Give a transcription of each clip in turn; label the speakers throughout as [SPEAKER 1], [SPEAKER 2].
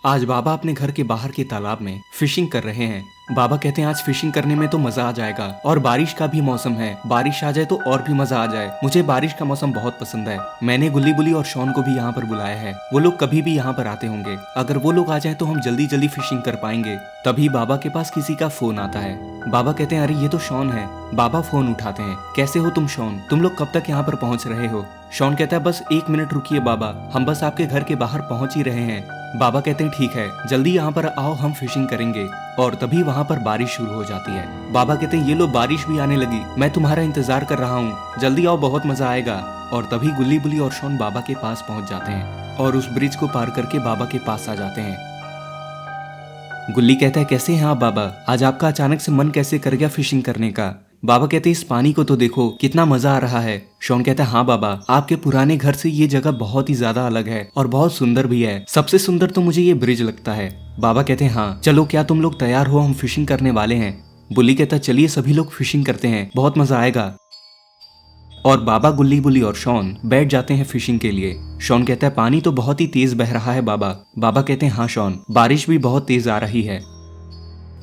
[SPEAKER 1] आज बाबा अपने घर के बाहर के तालाब में फिशिंग कर रहे हैं। बाबा कहते हैं आज फिशिंग करने में तो मजा आ जाएगा और बारिश का भी मौसम है, बारिश आ जाए तो और भी मजा आ जाए। मुझे बारिश का मौसम बहुत पसंद है। मैंने गुल्ली बुली और शॉन को भी यहाँ पर बुलाया है, वो लोग कभी भी यहाँ पर आते होंगे। अगर वो लोग आ जाए तो हम जल्दी जल्दी फिशिंग कर पाएंगे। तभी बाबा के पास किसी का फोन आता है। बाबा कहते हैं अरे ये तो शॉन है। बाबा फोन उठाते हैं, कैसे हो तुम शॉन, तुम लोग कब तक यहाँ पर पहुँच रहे हो। शॉन कहता है बस 1 मिनट रुकिए बाबा, हम बस आपके घर के बाहर पहुँच ही रहे हैं। बाबा कहते हैं ठीक है, जल्दी यहाँ पर आओ, हम फिशिंग करेंगे। और तभी वहाँ पर बारिश शुरू हो जाती है। बाबा कहते हैं ये लो बारिश भी आने लगी, मैं तुम्हारा इंतजार कर रहा हूँ, जल्दी आओ, बहुत मजा आएगा। और तभी गुल्ली बुली और शॉन बाबा के पास पहुँच जाते हैं और उस ब्रिज को पार करके बाबा के पास आ जाते हैं। गुल्ली कहता है कैसे हैं आप बाबा, आज आपका अचानक से मन कैसे कर गया फिशिंग करने का। बाबा कहते हैं इस पानी को तो देखो कितना मजा आ रहा है। शॉन कहता है हाँ बाबा, आपके पुराने घर से ये जगह बहुत ही ज्यादा अलग है और बहुत सुंदर भी है। सबसे सुंदर तो मुझे ये ब्रिज लगता है। बाबा कहते हैं हाँ चलो, क्या तुम लोग तैयार हो, हम फिशिंग करने वाले हैं। बुल्ली कहता है चलिए सभी लोग फिशिंग करते हैं, बहुत मजा आएगा। और बाबा, गुल्ली बुली और शॉन बैठ जाते हैं फिशिंग के लिए। शॉन कहता है पानी तो बहुत ही तेज बह रहा है बाबा। बाबा कहते हैं हाँ शॉन, बारिश भी बहुत तेज आ रही है।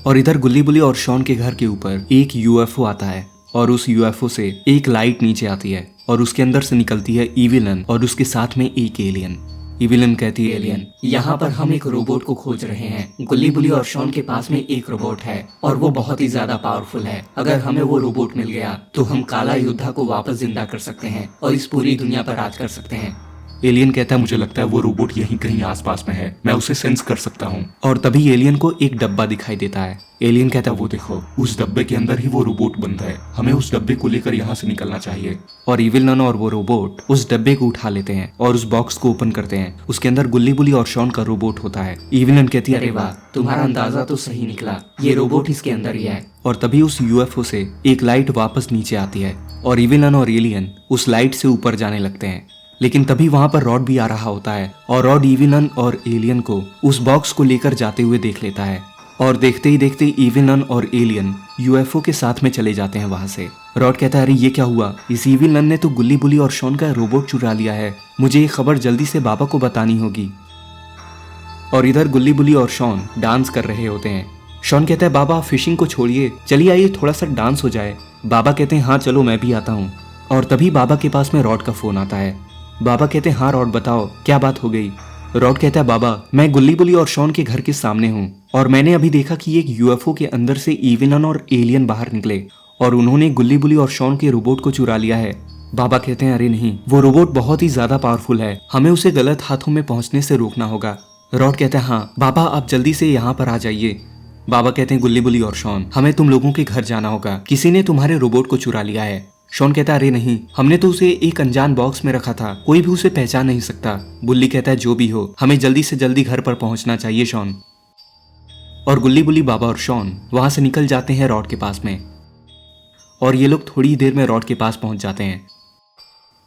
[SPEAKER 1] और इधर गुल्ली बुली और शॉन के घर के ऊपर एक यूएफओ आता है और उस यूएफओ से एक लाइट नीचे आती है और उसके अंदर से निकलती है इविलन और उसके साथ में एक एलियन। इविलन कहती है एलियन, यहाँ पर हम एक रोबोट को खोज रहे हैं। गुल्ली बुली और शॉन के पास में एक रोबोट है और वो बहुत ही ज्यादा पावरफुल है। अगर हमें वो रोबोट मिल गया तो हम काला योद्धा को वापस जिंदा कर सकते हैं और इस पूरी दुनिया पर राज कर सकते हैं। एलियन कहता है मुझे लगता है वो रोबोट यहीं कहीं आसपास में है, मैं उसे सेंस कर सकता हूँ। और तभी एलियन को एक डब्बा दिखाई देता है। एलियन कहता है वो देखो, उस डब्बे के अंदर ही वो रोबोट बंद है, हमें उस डब्बे को लेकर यहाँ से निकलना चाहिए। और इविलन और वो रोबोट उस डब्बे को उठा लेते हैं और उस बॉक्स को ओपन करते हैं। उसके अंदर गुल्ली बुली और शॉन का रोबोट होता है। इविलन कहती है अरे वाह, तुम्हारा अंदाजा तो सही निकला, ये रोबोट इसके अंदर ही है। और तभी उस यूएफओ से एक लाइट वापस नीचे आती है और इविलन और एलियन उस लाइट से ऊपर जाने लगते हैं। लेकिन तभी वहां पर रॉड भी आ रहा होता है और रॉड इविलन और एलियन को उस बॉक्स को लेकर जाते हुए देख लेता है। और देखते ही देखते इविलन और एलियन यूएफओ के साथ में चले जाते हैं वहां से। रॉड कहता है अरे ये क्या हुआ, इस इविलन ने तो गुल्ली बुली और शॉन का रोबोट चुरा लिया है, मुझे ये खबर जल्दी से बाबा को बतानी होगी। और इधर गुल्ली बुली और शॉन डांस कर रहे होते हैं। शॉन कहता है बाबा फिशिंग को छोड़िए, चलिए आइए थोड़ा सा डांस हो जाए। बाबा कहते हैं हाँ चलो मैं भी आता हूँ। और तभी बाबा के पास में रॉड का फोन आता है। बाबा कहते हैं हाँ रॉड बताओ क्या बात हो गई। रॉड कहता है बाबा, मैं गुल्ली बुली और शॉन के घर के सामने हूँ और मैंने अभी देखा कि एक यूएफओ के अंदर से इविलन और एलियन बाहर निकले और उन्होंने गुल्ली बुली और शॉन के रोबोट को चुरा लिया है। बाबा कहते हैं अरे नहीं, वो रोबोट बहुत ही ज्यादा पावरफुल है, हमें उसे गलत हाथों में पहुंचने से रोकना होगा। रॉड कहता है हाँ बाबा, आप जल्दी से यहाँ पर आ जाइए। बाबा कहते हैं गुल्ली बुली और शॉन, हमें तुम लोगों के घर जाना होगा, किसी ने तुम्हारे रोबोट को चुरा लिया है। शॉन कहता है अरे नहीं, हमने तो उसे एक अनजान बॉक्स में रखा था, कोई भी उसे पहचान नहीं सकता। बुल्ली कहता है जो भी हो, हमें जल्दी से जल्दी घर पर पहुंचना चाहिए शॉन। और गुल्ली बुली, बाबा और शॉन वहां से निकल जाते हैं रॉड के पास में और ये लोग थोड़ी देर में रॉड के पास पहुंच जाते हैं।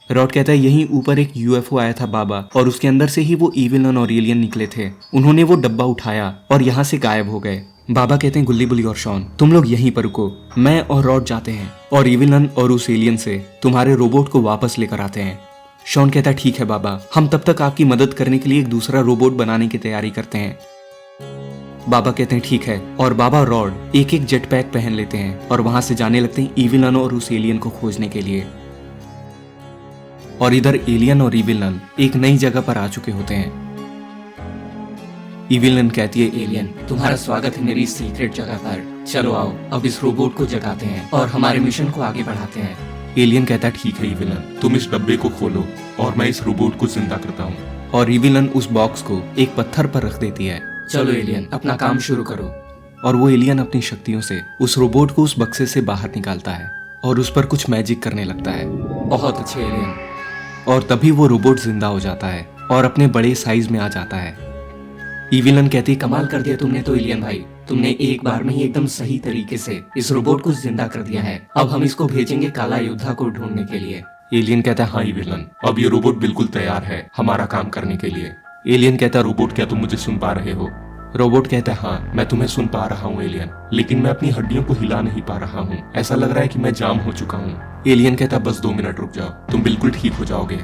[SPEAKER 1] रॉड कहता है यहीं ऊपर एक यूएफओ आया था बाबा और उसके अंदर से ही वो इविलन और एलियन निकले थे, उन्होंने वो डब्बा उठाया और यहाँ से गायब हो गए। बाबा कहते हैं गुल्ली बुली और शॉन तुम लोग यहीं पर रुको, मैं और रॉड जाते हैं और इविलन और उस एलियन से तुम्हारे रोबोट को वापस लेकर आते हैं। शॉन कहता है ठीक है बाबा, हम तब तक आपकी मदद करने के लिए एक दूसरा रोबोट बनाने की तैयारी करते हैं। बाबा कहते हैं ठीक है और बाबा और रॉड एक एक जेट पैक पहन लेते हैं और वहां से जाने लगते हैं इविलन और उस एलियन को खोजने के लिए। और इधर एलियन और इविलन एक नई जगह पर आ चुके होते हैं। इविलन कहती है एलियन, तुम्हारा स्वागत है मेरी इस सीक्रेट जगह पर, चलो आओ अब इस रोबोट को जगाते हैं और हमारे मिशन को आगे बढ़ाते हैं। एलियन कहता है ठीक है इविलन, तुम इस डब्बे को खोलो और मैं इस रोबोट को जिंदा करता हूँ। और इविलन उस बॉक्स को एक पत्थर पर रख देती है। चलो एलियन अपना काम शुरू करो। और वो एलियन अपनी शक्तियों से उस रोबोट को उस बक्से से बाहर निकालता है और उस पर कुछ मैजिक करने लगता है। बहुत अच्छे एलियन। और तभी वो रोबोट जिंदा हो जाता है और अपने बड़े साइज में आ जाता है। इविलन कहती है कमाल कर दिया तुमने तो एलियन भाई, तुमने एक बार में ही एकदम सही तरीके से इस रोबोट को जिंदा कर दिया है, अब हम इसको भेजेंगे काला योद्धा को ढूंढने के लिए। एलियन कहता है हाँ इविलन, अब ये रोबोट बिल्कुल तैयार है हमारा काम करने के लिए। एलियन कहता है रोबोट क्या तुम मुझे सुन पा रहे हो। रोबोट कहता है हाँ मैं तुम्हें सुन पा रहा हूँ एलियन, लेकिन मैं अपनी हड्डियों को हिला नहीं पा रहा हूँ, ऐसा लग रहा है कि मैं जाम हो चुका हूँ। एलियन कहता है बस 2 मिनट रुक जाओ, तुम बिल्कुल ठीक हो जाओगे।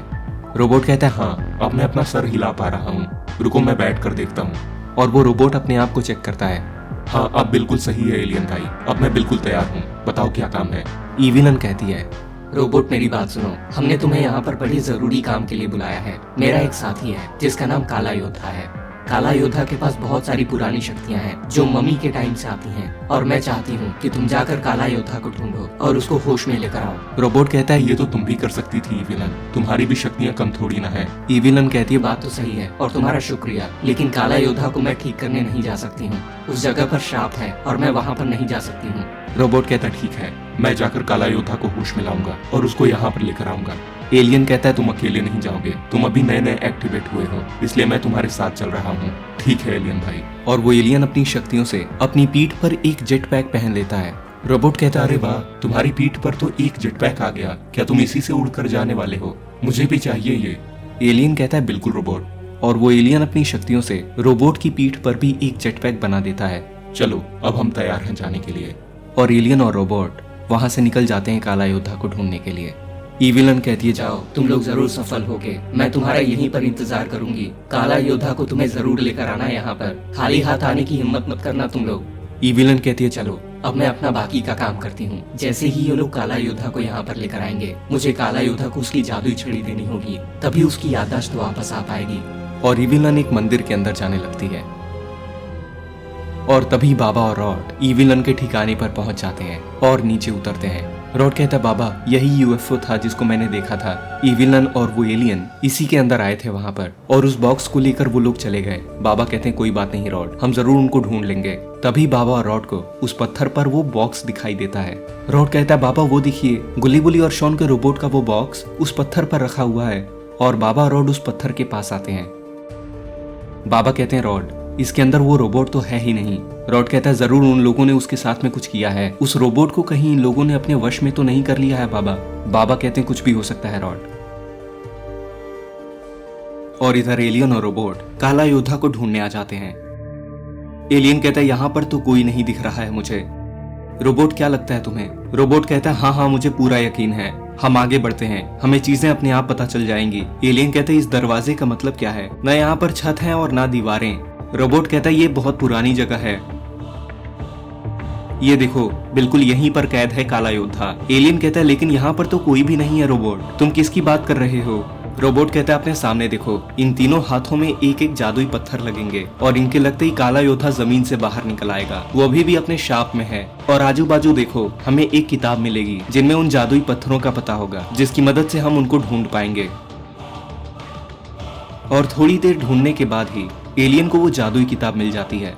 [SPEAKER 1] रोबोट कहता है हाँ अब मैं अपना सर हिला पा रहा हूँ, रुको मैं बैठ कर देखता हूँ। और वो रोबोट अपने आप को चेक करता है।
[SPEAKER 2] हाँ, अब बिल्कुल सही है एलियन भाई, अब मैं बिल्कुल तैयार हूँ, बताओ क्या काम है।
[SPEAKER 1] इविलन कहती है,
[SPEAKER 3] रोबोट मेरी बात सुनो, हमने तुम्हें यहाँ पर बड़ी जरूरी काम के लिए बुलाया है। मेरा एक साथी है जिसका नाम काला योद्धा है। काला योद्धा के पास बहुत सारी पुरानी शक्तियाँ हैं जो मम्मी के टाइम से आती हैं, और मैं चाहती हूँ कि तुम जाकर काला योद्धा को ढूंढो और उसको होश में लेकर आओ।
[SPEAKER 1] रोबोट कहता है,
[SPEAKER 2] ये तो तुम भी कर सकती थी इविलन, तुम्हारी भी शक्तियाँ कम थोड़ी ना है।
[SPEAKER 1] इविलन कहती है,
[SPEAKER 3] बात तो सही है और तुम्हारा शुक्रिया, लेकिन काला योद्धा को मैं ठीक करने नहीं जा सकती हूँ। उस जगह पर श्राप है और मैं वहाँ पर नहीं जा सकती हूँ।
[SPEAKER 1] रोबोट कहता है,
[SPEAKER 2] ठीक है, मैं जाकर काला योद्धा को होश में लाऊंगा और उसको यहाँ पर लेकर आऊंगा।
[SPEAKER 1] एलियन कहता है,
[SPEAKER 2] तुम अकेले नहीं जाओगे, तुम अभी नए नए एक्टिवेट हुए हो, इसलिए मैं तुम्हारे साथ चल रहा हूँ। ठीक है एलियन भाई।
[SPEAKER 1] और वो एलियन अपनी शक्तियों से अपनी पीठ पर एक जेट पैक पहन लेता है। रोबोट कहता है,
[SPEAKER 2] अरे वाह, तुम्हारी पीठ पर तो एक जेट पैक आ गया, क्या तुम इसी से उड़कर जाने वाले हो? मुझे भी चाहिए ये।
[SPEAKER 1] एलियन कहता है,
[SPEAKER 2] बिल्कुल रोबोट।
[SPEAKER 1] और वो एलियन अपनी शक्तियों से रोबोट की पीठ पर भी एक जेट पैक बना देता है।
[SPEAKER 2] चलो अब हम तैयार हैं जाने के लिए।
[SPEAKER 1] और एलियन और रोबोट वहां से निकल जाते हैं काला योद्धा को ढूंढने के लिए। इविलन कहती है,
[SPEAKER 3] जाओ, तुम लोग जरूर सफल होगे, मैं तुम्हारा यहीं पर इंतजार करूंगी। काला योद्धा को तुम्हें जरूर लेकर आना यहाँ पर, खाली हाथ आने की हिम्मत मत करना तुम लोग।
[SPEAKER 1] इविलन कहती है, चलो
[SPEAKER 3] अब मैं अपना बाकी का काम करती हूँ। जैसे ही ये लोग काला योद्धा को यहाँ पर लेकर आएंगे, मुझे काला योद्धा को उसकी जादुई छड़ी देनी होगी, तभी उसकी याददाश्त वापस आ पाएगी।
[SPEAKER 1] और इविलन एक मंदिर के अंदर जाने लगती है। और तभी बाबा और रॉड इविलन के ठिकाने पर पहुंच जाते हैं और नीचे उतरते हैं। रॉड कहता है, बाबा यही यूएफओ था जिसको मैंने देखा था। इविलन और वो एलियन इसी के अंदर आए थे वहां पर, और उस बॉक्स को लेकर वो लोग चले गए। बाबा कहते हैं, कोई बात नहीं रॉड, हम जरूर उनको ढूंढ लेंगे। तभी बाबा और रॉड को उस पत्थर पर वो बॉक्स दिखाई देता है। रॉड कहता है, बाबा वो देखिए, गुली बुली और शॉन के रोबोट का वो बॉक्स उस पत्थर पर रखा हुआ है। और बाबा और रॉड उस पत्थर के पास आते हैं। बाबा कहते हैं, रॉड इसके अंदर वो रोबोट तो है ही नहीं। रॉड कहता है, जरूर उन लोगों ने उसके साथ में कुछ किया है, उस रोबोट को कहीं इन लोगों ने अपने वश में तो नहीं कर लिया है बाबा। बाबा कहते हैं, कुछ भी हो सकता है रॉड। और इधर एलियन और रोबोट काला योद्धा को ढूंढने आ जाते हैं। एलियन कहता है, यहाँ पर तो कोई नहीं दिख रहा है मुझे। रोबोट, क्या लगता है तुम्हें? रोबोट कहता है, हाँ हाँ मुझे पूरा यकीन है, हम आगे बढ़ते हैं, हमें चीजें अपने आप पता चल जाएंगी। एलियन कहते हैं, इस दरवाजे का मतलब क्या है? न यहाँ पर छत है और ना दीवारें। रोबोट कहता है, ये बहुत पुरानी जगह है, ये देखो बिल्कुल यहीं पर कैद है काला योद्धा। एलियन कहता है, लेकिन यहाँ पर तो कोई भी नहीं है रोबोट, तुम किसकी बात कर रहे हो? रोबोट कहता है, अपने सामने देखो, इन तीनों हाथों में एक एक जादुई पत्थर लगेंगे और इनके लगते ही काला योद्धा जमीन से बाहर निकल आएगा। वो अभी भी अपने शाप में है। और आजू बाजू देखो, हमें एक किताब मिलेगी जिनमें उन जादुई पत्थरों का पता होगा, जिसकी मदद से हम उनको ढूंढ पाएंगे। और थोड़ी देर ढूंढने के बाद ही एलियन को वो जादुई किताब मिल जाती है।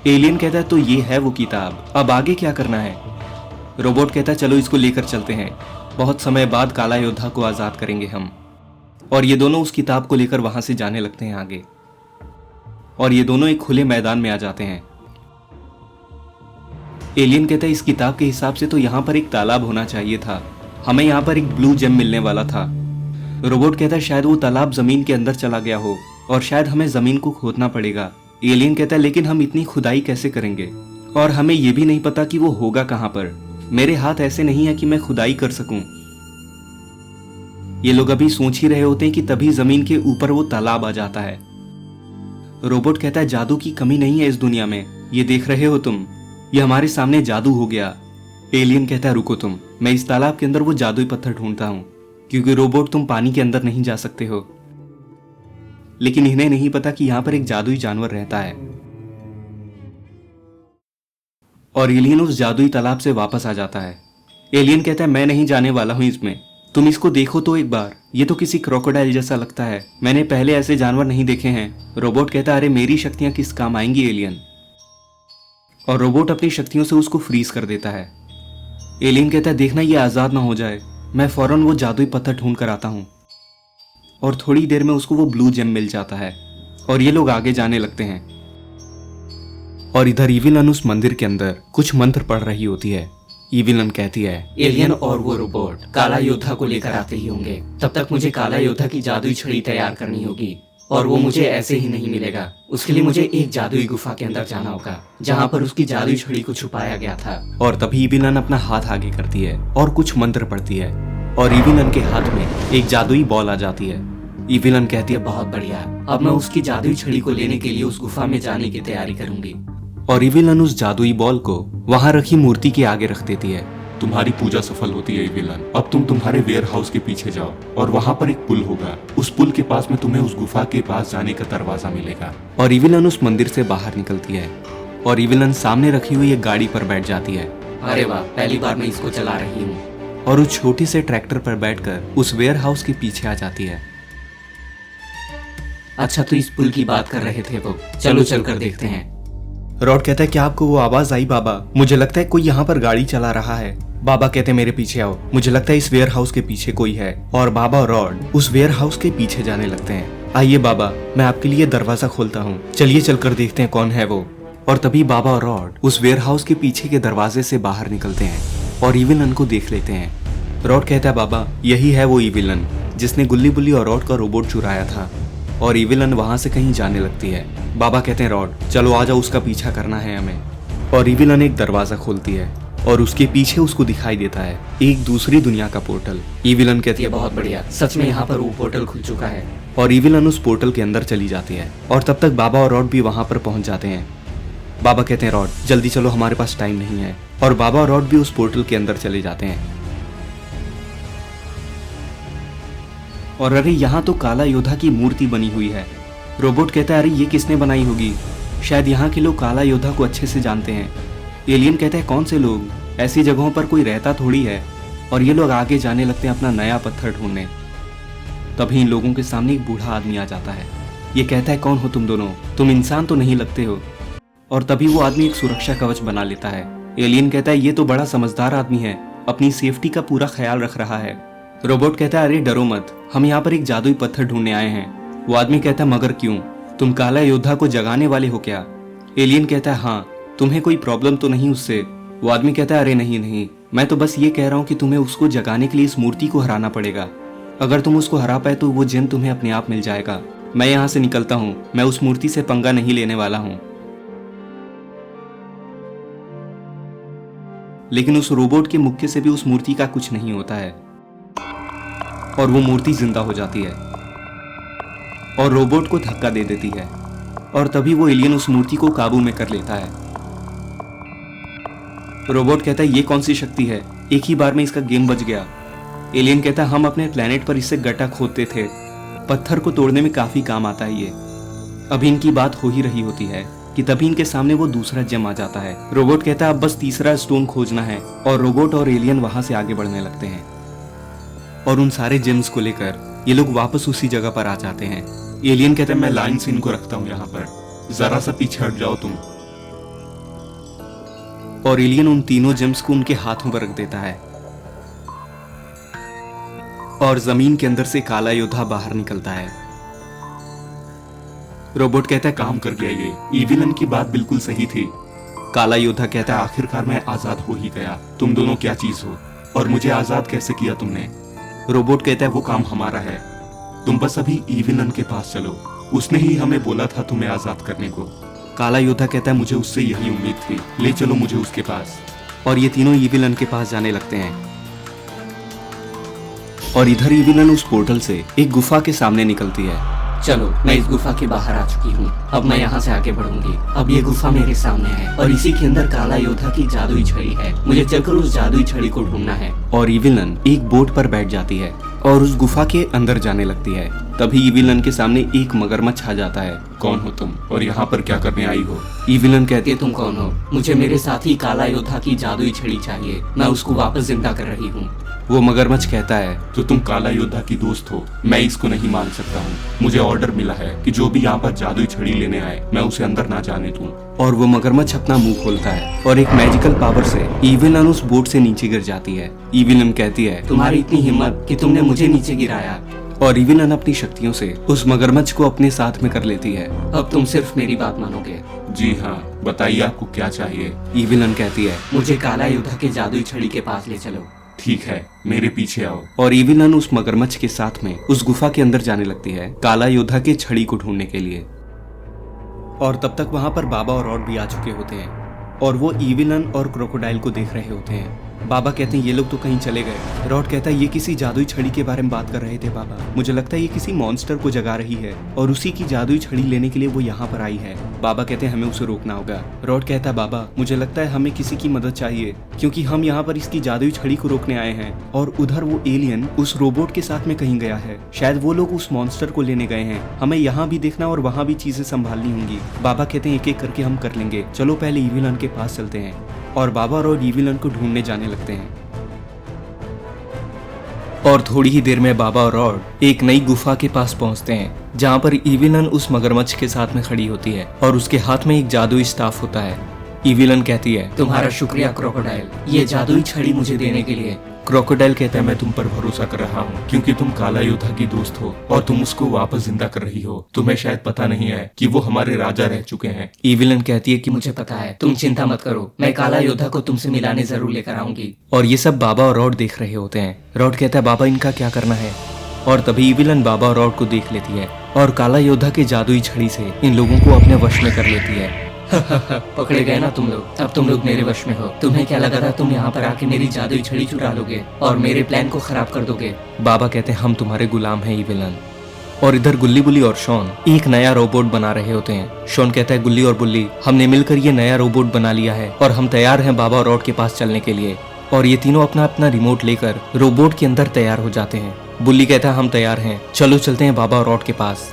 [SPEAKER 1] एलियन कहता है, तो ये है वो किताब, अब आगे क्या करना है? रोबोट कहता है, चलो इसको लेकर चलते हैं, बहुत समय बाद काला योद्धा को आजाद करेंगे हम। और ये दोनों उस किताब को लेकर वहां से जाने लगते हैं आगे। और ये दोनों एक खुले मैदान में आ जाते हैं। एलियन कहता है, इस किताब के हिसाब से तो यहाँ पर एक तालाब होना चाहिए था, हमें यहाँ पर एक ब्लू जेम मिलने वाला था। रोबोट कहता है, शायद वो तालाब जमीन के अंदर चला गया हो और शायद हमें जमीन को खोदना पड़ेगा। एलियन कहता है, लेकिन हम इतनी खुदाई कैसे करेंगे, और हमें यह भी नहीं पता कि वो होगा कहां पर। मेरे हाथ ऐसे नहीं है कि मैं खुदाई कर सकूं। ये लोग अभी सोच ही रहे होते हैं कि तभी जमीन के ऊपर वो तालाब आ जाता है। रोबोट कहता है, जादू की कमी नहीं है इस दुनिया में, ये देख रहे हो तुम, ये हमारे सामने जादू हो गया। एलियन कहता है, रुको तुम, मैं इस तालाब के अंदर वो जादुई पत्थर ढूंढता हूं, क्योंकि रोबोट तुम पानी के अंदर नहीं जा सकते हो। लेकिन इन्हें नहीं पता कि यहां पर एक जादुई जानवर रहता है। और एलियन उस जादुई तालाब से वापस आ जाता है। एलियन कहता है, मैं नहीं जाने वाला हूं इसमें, तुम इसको देखो तो एक बार, ये तो किसी क्रोकोडाइल जैसा लगता है, मैंने पहले ऐसे जानवर नहीं देखे हैं। रोबोट कहता है, अरे मेरी शक्तियां किस काम आएंगी एलियन। और रोबोट अपनी शक्तियों से उसको फ्रीज कर देता है। एलियन कहता है, देखना ये आजाद ना हो जाए, मैं फौरन वो जादुई पत्थर ढूंढ कर आता हूं। और थोड़ी देर में उसको वो ब्लू जेम मिल जाता है और ये लोग आगे जाने लगते हैं। और इधर इविलन उस मंदिर के अंदर कुछ मंत्र पढ़ रही होती है। इविलन कहती है,
[SPEAKER 3] एलियन और वो रोबोट काला योद्धा को लेकर आते ही होंगे, तब तक मुझे काला योद्धा की जादुई छड़ी तैयार करनी होगी, और वो मुझे ऐसे ही नहीं मिलेगा। उसके लिए मुझे एक जादुई गुफा के अंदर जाना होगा जहाँ पर उसकी जादुई छड़ी को छुपाया गया था।
[SPEAKER 1] और तभी इविलन अपना हाथ आगे करती है और कुछ मंत्र पढ़ती है और इविलन के हाथ में एक जादुई बॉल आ जाती है। इविलन कहती है
[SPEAKER 3] बहुत बढ़िया, अब मैं उसकी जादुई छड़ी को लेने के लिए उस गुफा में जाने की तैयारी करूंगी।
[SPEAKER 1] और इविलन उस जादुई बॉल को वहाँ रखी मूर्ति के आगे रख देती है।
[SPEAKER 2] तुम्हारी पूजा सफल होती है विलन। अब तुम तुम्हारे वेयर हाउस के पीछे जाओ और वहाँ पर एक पुल होगा। उस पुल के पास में तुम्हें उस गुफा के पास जाने का दरवाजा मिलेगा।
[SPEAKER 1] और इविलन उस मंदिर से बाहर निकलती है और इविलन सामने रखी हुई एक गाड़ी पर बैठ जाती है।
[SPEAKER 3] अरे वाह, पहली बार मैं इसको चला रही हूँ।
[SPEAKER 1] और उस छोटी से ट्रैक्टर पर बैठकर उस वेयर हाउस के पीछे आ जाती है।
[SPEAKER 3] अच्छा, तो इस पुल की बात कर रहे थे वो, चलो चलकर देखते हैं।
[SPEAKER 1] रॉड कहता है क्या आपको वो आवाज आई बाबा? मुझे लगता है कोई यहाँ पर गाड़ी चला रहा है। बाबा कहते हैं मेरे पीछे आओ, मुझे लगता है इस वेयर हाउस के पीछे कोई है। और बाबा और रॉड उस वेयर हाउस के पीछे जाने लगते हैं। आइए बाबा, मैं आपके लिए दरवाजा खोलता हूँ, चलिए चलकर देखते हैं कौन है वो। और तभी बाबा और रॉड उस वेयर हाउस के पीछे के दरवाजे से बाहर निकलते हैं और इविलन को देख लेते हैं। रॉड कहता है बाबा, यही है वो इविलन जिसने गुल्ली बुल्ली और रॉड का रोबोट चुराया था। और इविलन वहां से कहीं जाने लगती है। बाबा कहते हैं रॉड चलो आ जाओ, उसका पीछा करना है हमें। और इविलन एक दरवाजा खोलती है और उसके पीछे उसको दिखाई देता है एक दूसरी दुनिया का पोर्टल। इविलन कहती
[SPEAKER 3] ये
[SPEAKER 1] है
[SPEAKER 3] बहुत बढ़िया, सच में यहाँ पर वो पोर्टल खुल चुका है।
[SPEAKER 1] और इविलन उस पोर्टल के अंदर चली जाती है। और तब तक बाबा और रॉड भी वहां पर पहुंच जाते हैं। बाबा कहते हैं रॉड जल्दी चलो, हमारे पास टाइम नहीं है। और बाबा और रॉड भी उस पोर्टल के अंदर चले जाते हैं। और अरे यहाँ तो काला योद्धा की मूर्ति बनी हुई है। रोबोट कहता है अरे ये किसने बनाई होगी? शायद यहाँ के लोग काला योद्धा को अच्छे से जानते हैं। एलियन कहता है कौन से लोग? ऐसी जगहों पर कोई रहता थोड़ी है। और ये लोग आगे जाने लगते हैं अपना नया पत्थर ढूंढने। तभी इन लोगों के सामने एक बूढ़ा आदमी आ जाता है। ये कहता है कौन हो तुम दोनों? तुम इंसान तो नहीं लगते हो। और तभी वो आदमी एक सुरक्षा कवच बना लेता है। एलियन कहता है ये तो बड़ा समझदार आदमी है, अपनी सेफ्टी का पूरा ख्याल रख रहा है। रोबोट कहता है अरे डरो मत, हम यहाँ पर एक जादुई पत्थर ढूंढने आए हैं। वो आदमी कहता है मगर क्यों? तुम काला योद्धा को जगाने वाले हो क्या? एलियन कहता है हाँ, तुम्हें कोई प्रॉब्लम तो नहीं उससे? वो आदमी कहता है अरे नहीं नहीं, मैं तो बस ये कह रहा हूँ कि तुम्हें उसको जगाने के लिए इस मूर्ति को हराना पड़ेगा। अगर तुम उसको हरा पाए तो वो जिन तुम्हें अपने आप मिल जाएगा। मैं यहाँ से निकलता हूँ, मैं उस मूर्ति से पंगा नहीं लेने वाला हूँ। लेकिन उस रोबोट के मुक्के से भी उस मूर्ति का कुछ नहीं होता है और वो मूर्ति जिंदा हो जाती है और रोबोट को धक्का दे देती है। और तभी वो एलियन उस मूर्ति को काबू में कर लेता है। रोबोट कहता है ये कौन सी शक्ति है, एक ही बार में इसका गेम बज गया। एलियन कहता है हम अपने प्लेनेट पर इससे गड्ढा खोदते थे, पत्थर को तोड़ने में काफी काम आता है ये। अभी इनकी बात हो ही रही होती है कि तभी इनके सामने वो दूसरा जेम आ जाता है। रोबोट कहता है अब बस तीसरा स्टोन खोजना है। और रोबोट और एलियन वहां से आगे बढ़ने लगते हैं और उन सारे जेम्स को लेकर ये लोग वापस उसी जगह पर आ जाते हैं। एलियन कहते हैं
[SPEAKER 2] मैं लाइन से इनको रखता हूँ यहाँ पर, जरा सा पीछे हट जाओ तुम।
[SPEAKER 1] और एलियन उन तीनों जेम्स को उनके हाथों पर रख देता है और जमीन के अंदर से काला योद्धा बाहर निकलता है। रोबोट कहता है
[SPEAKER 2] काम कर गया ये, इविलन की बात बिल्कुल सही थी।
[SPEAKER 1] काला योद्धा कहता है
[SPEAKER 2] आखिरकार मैं आजाद हो ही गया। तुम दोनों क्या चीज हो और मुझे आजाद कैसे किया तुमने?
[SPEAKER 1] रोबोट कहता है
[SPEAKER 2] वो काम हमारा है, तुम बस अभी इविलन के पास चलो, उसने ही हमें बोला था तुम्हें आजाद करने को।
[SPEAKER 1] काला योद्धा कहता है
[SPEAKER 2] मुझे उससे यही उम्मीद थी, ले चलो मुझे उसके पास।
[SPEAKER 1] और ये तीनों इविलन के पास जाने लगते हैं। और इधर इविलन उस पोर्टल से एक गुफा के सामने निकलती है।
[SPEAKER 3] चलो, मैं इस गुफा के बाहर आ चुकी हूँ, अब मैं यहाँ से आगे बढ़ूंगी। अब ये गुफा मेरे सामने है और इसी के अंदर काला योद्धा की जादुई छड़ी है। मुझे चलकर उस जादुई छड़ी को ढूंढना है।
[SPEAKER 1] और इविलन एक बोट पर बैठ जाती है और उस गुफा के अंदर जाने लगती है। तभी इविलन के सामने एक मगरमच्छ आ जाता है।
[SPEAKER 2] कौन हो तुम और यहाँ पर क्या करने आई हो?
[SPEAKER 1] इविलन कहती
[SPEAKER 3] ये तुम कौन हो? मुझे मेरे साथी काला योद्धा की जादुई छड़ी चाहिए, मैं उसको वापस जिंदा कर रही हूँ।
[SPEAKER 1] वो मगरमच्छ कहता है
[SPEAKER 2] तो तुम काला योद्धा की दोस्त हो, मैं इसको नहीं मान सकता हूँ। मुझे ऑर्डर मिला है कि जो भी यहाँ पर जादुई छड़ी लेने आए मैं उसे अंदर ना जाने दूं।
[SPEAKER 1] और वो मगरमच्छ अपना मुंह खोलता है और एक मैजिकल पावर से इविलन उस बोट से नीचे गिर जाती है। इविलन कहती है
[SPEAKER 3] तुम्हारी इतनी हिम्मत कि तुमने मुझे नीचे गिराया।
[SPEAKER 1] और इविलन अपनी शक्तियों से उस मगरमच्छ को अपने साथ में कर लेती है।
[SPEAKER 3] अब तुम सिर्फ मेरी बात मानोगे?
[SPEAKER 2] जी हाँ, बताइए आपको क्या चाहिए?
[SPEAKER 1] इविलन कहती है
[SPEAKER 3] मुझे काला योद्धा के जादुई छड़ी के पास ले चलो।
[SPEAKER 2] ठीक है, मेरे पीछे आओ।
[SPEAKER 1] और इविलन उस मगरमच्छ के साथ में उस गुफा के अंदर जाने लगती है काला योद्धा के छड़ी को ढूंढने के लिए। और तब तक वहां पर बाबा और रॉड भी आ चुके होते हैं और वो इविलन और क्रोकोडाइल को देख रहे होते हैं। बाबा कहते हैं ये लोग तो कहीं चले गए। रॉड कहता है ये किसी जादुई छड़ी के बारे में बात कर रहे थे बाबा, मुझे लगता है ये किसी मॉन्स्टर को जगा रही है और उसी की जादुई छड़ी लेने के लिए वो यहाँ पर आई है। बाबा कहते हैं हमें उसे रोकना होगा। रॉड कहता है बाबा मुझे लगता है हमें किसी की मदद चाहिए, क्योंकि हम यहाँ पर इसकी जादुई छड़ी को रोकने आए हैं और उधर वो एलियन उस रोबोट के साथ में कहीं गया है, शायद वो लोग उस मॉन्स्टर को लेने गए हैं। हमें यहाँ भी देखना और वहाँ भी चीजें संभालनी होंगी। बाबा कहते हैं एक एक करके हम कर लेंगे, चलो पहले ईविलन के पास चलते हैं। और बाबा और ईविलन को ढूंढने जाने लगते हैं। और थोड़ी ही देर में बाबा और रॉड एक नई गुफा के पास पहुंचते हैं, जहां पर ईविलन उस मगरमच्छ के साथ में खड़ी होती है और उसके हाथ में एक जादुई स्टाफ होता है। ईविलन कहती है
[SPEAKER 3] तुम्हारा शुक्रिया क्रोकोडाइल, ये जादुई छड़ी मुझे देने के लिए।
[SPEAKER 1] क्रोकोडाइल कहता है
[SPEAKER 2] मैं तुम पर भरोसा कर रहा हूँ क्योंकि तुम काला योद्धा की दोस्त हो और तुम उसको वापस जिंदा कर रही हो। तुम्हें शायद पता नहीं है कि वो हमारे राजा रह चुके हैं।
[SPEAKER 1] ईविलन कहती है कि
[SPEAKER 3] मुझे पता है, तुम चिंता मत करो, मैं काला योद्धा को तुमसे मिलाने जरूर लेकर आऊंगी।
[SPEAKER 1] और ये सब बाबा और रॉड देख रहे होते हैं। रॉड कहता है बाबा इनका क्या करना है, और तभी ईविलन बाबा और रॉड को देख लेती है और काला योद्धा के जादुई छड़ी से इन लोगों को अपने वश में कर लेती है।
[SPEAKER 3] पकड़े गए ना तुम लोग, अब तुम लोग मेरे वश में हो। तुम्हें क्या लगा था तुम यहाँ पर आके मेरी जादुई छड़ी चुरा लोगे और मेरे प्लान को खराब कर दोगे?
[SPEAKER 1] बाबा कहते हैं हम तुम्हारे गुलाम हैं ईविलन। और इधर गुल्ली बुल्ली और शॉन एक नया रोबोट बना रहे होते हैं। शॉन कहता है गुल्ली और बुल्ली हमने मिलकर ये नया रोबोट बना लिया है और हम तैयार हैं बाबा और रॉड के पास चलने के लिए। और ये तीनों अपना अपना रिमोट लेकर रोबोट के अंदर तैयार हो जाते हैं। बुल्ली कहता है हम तैयार हैं, चलो चलते हैं बाबा और रॉड के पास।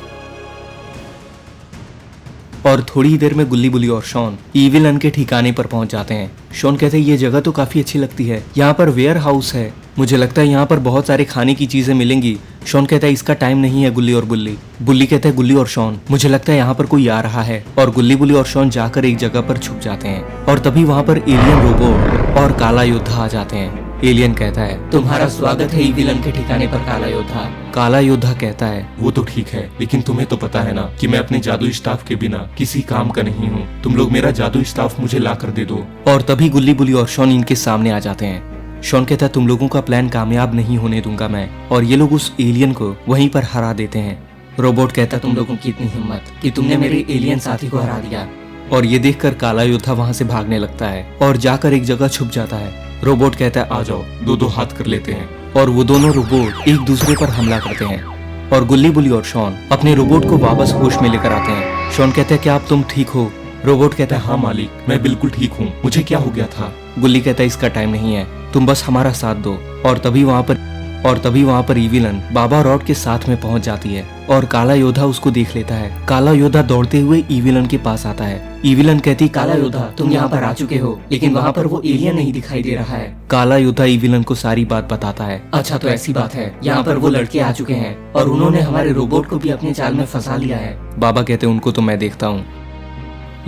[SPEAKER 1] और थोड़ी ही देर में गुल्ली बुल्ली और शॉन ईविलन के ठिकाने पर पहुंच जाते हैं। शॉन कहते हैं ये जगह तो काफी अच्छी लगती है, यहाँ पर वेयर हाउस है, मुझे लगता है यहाँ पर बहुत सारे खाने की चीजें मिलेंगी। शॉन कहता है इसका टाइम नहीं है गुल्ली और बुल्ली। बुल्ली कहता है गुल्ली और शॉन मुझे लगता है यहाँ पर कोई आ रहा है। और गुल्ली बुल्ली और शॉन जाकर एक जगह पर छुप जाते हैं और तभी वहाँ पर एलियन रोबोट और काला योद्धा आ जाते हैं। एलियन कहता है
[SPEAKER 3] तुम्हारा स्वागत है ईविलन के ठिकाने पर काला योद्धा।
[SPEAKER 1] काला योद्धा कहता है
[SPEAKER 2] वो तो ठीक है, लेकिन तुम्हें तो पता है ना कि मैं अपने जादुई स्टाफ के बिना किसी काम का नहीं हूँ। तुम लोग मेरा जादुई स्टाफ मुझे ला कर दे दो।
[SPEAKER 1] और तभी गुल्ली बुल्ली और शॉन इनके सामने आ जाते हैं। शॉन कहता है तुम लोगों का प्लान कामयाब नहीं होने दूंगा मैं। और ये लोग उस एलियन को वहीं पर हरा देते हैं। रोबोट कहता है
[SPEAKER 3] तुम लोगों की इतनी हिम्मत कि तुमने मेरे एलियन साथी को हरा दिया।
[SPEAKER 1] और ये देखकर काला योद्धा वहाँ से भागने लगता है और जाकर एक जगह छुप जाता है। रोबोट कहता है
[SPEAKER 2] आ जाओ, दो दो हाथ कर लेते हैं।
[SPEAKER 1] और वो दोनों रोबोट एक दूसरे पर हमला करते हैं और गुल्ली बुल्ली और शॉन अपने रोबोट को वापस होश में लेकर आते हैं। शॉन कहता है क्या अब तुम ठीक हो? रोबोट कहता है
[SPEAKER 2] हाँ मालिक, मैं बिल्कुल ठीक हूँ। मुझे क्या हो गया था?
[SPEAKER 1] गुल्ली कहता है इसका टाइम नहीं है, तुम बस हमारा साथ दो। और तभी वहाँ पर ईविलन बाबा रॉड के साथ में पहुंच जाती है और काला योद्धा उसको देख लेता है। काला योद्धा दौड़ते हुए ईविलन के पास आता है। ईविलन कहती
[SPEAKER 3] काला योद्धा तुम यहाँ पर आ चुके हो, लेकिन वहाँ पर वो एलियन नहीं दिखाई दे रहा है।
[SPEAKER 1] काला योद्धा ईविलन को सारी बात बताता है।
[SPEAKER 3] अच्छा तो ऐसी बात है, यहाँ पर वो लड़के आ चुके हैं और उन्होंने हमारे रोबोट को भी अपने जाल में फंसा लिया है।
[SPEAKER 1] बाबा कहते हैं उनको तो मैं देखता हूँ।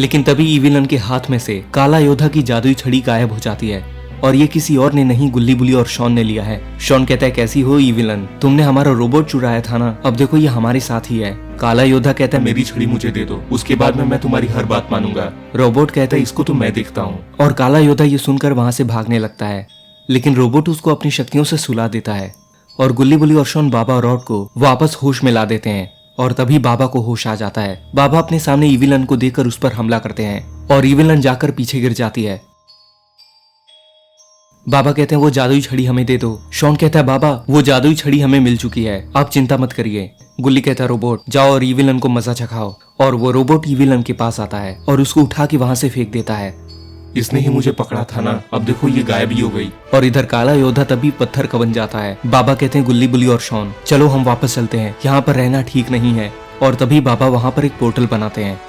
[SPEAKER 1] लेकिन तभी ईविलन के हाथ में से काला योद्धा की जादुई छड़ी गायब हो जाती है और ये किसी और ने नहीं गुल्ली बुल्ली और शॉन ने लिया है। शॉन कहता है कैसी हो ईविलन, तुमने हमारा रोबोट चुराया था ना, अब देखो ये हमारे साथ ही है। काला योद्धा कहता है
[SPEAKER 2] मेरी छड़ी मुझे दे दो, उसके बाद में मैं तुम्हारी हर बात मानूंगा।
[SPEAKER 1] रोबोट कहता है
[SPEAKER 2] इसको तो मैं देखता हूँ।
[SPEAKER 1] और काला योद्धा ये सुनकर वहाँ से भागने लगता है, लेकिन रोबोट उसको अपनी शक्तियों से सुला देता है और गुल्ली बुल्ली और शॉन बाबा और रॉड को वापस होश में ला देते हैं। और तभी बाबा को होश आ जाता है। बाबा अपने सामने ईविलन को देखकर उस पर हमला करते हैं और ईविलन जाकर पीछे गिर जाती है। बाबा कहते हैं वो जादुई छड़ी हमें दे दो। शॉन कहता है बाबा वो जादुई छड़ी हमें मिल चुकी है, आप चिंता मत करिए। गुल्ली कहता है रोबोट जाओ और ईविलन को मजा चखाओ। और वो रोबोट ईविलन के पास आता है और उसको उठा के वहां से फेंक देता है।
[SPEAKER 2] इसने ही मुझे पकड़ा था ना, अब देखो ये गायब ही हो गई।
[SPEAKER 1] और इधर काला योद्धा तभी पत्थर का बन जाता है। बाबा कहते हैं गुल्ली बुल्ली और शॉन चलो हम वापस चलते हैं, यहाँ पर रहना ठीक नहीं है। और तभी बाबा वहां पर एक पोर्टल बनाते हैं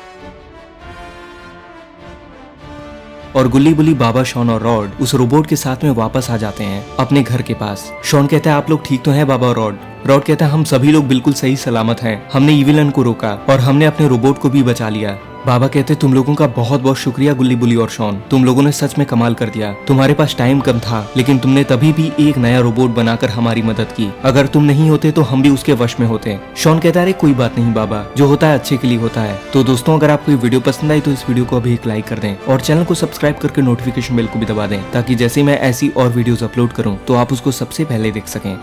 [SPEAKER 1] और गुल्ली बुल्ली बाबा शॉन और रॉड उस रोबोट के साथ में वापस आ जाते हैं अपने घर के पास। शॉन कहता है आप लोग ठीक तो हैं बाबा और रॉड? रॉड कहता है हम सभी लोग बिल्कुल सही सलामत हैं, हमने ईविलन को रोका और हमने अपने रोबोट को भी बचा लिया। बाबा कहते तुम लोगों का बहुत बहुत शुक्रिया गुल्ली बुल्ली और शॉन, तुम लोगों ने सच में कमाल कर दिया। तुम्हारे पास टाइम कम था लेकिन तुमने तभी भी एक नया रोबोट बनाकर हमारी मदद की, अगर तुम नहीं होते तो हम भी उसके वश में होते। शॉन कहता है अरे कोई बात नहीं बाबा, जो होता है अच्छे के लिए होता है। तो दोस्तों अगर आपको ये वीडियो पसंद आई तो इस वीडियो को अभी एक लाइक कर दें और चैनल को सब्सक्राइब करके नोटिफिकेशन बेल को भी दबा दें ताकि जैसे मैं ऐसी और वीडियोस अपलोड करूं तो आप उसको सबसे पहले देख सकें।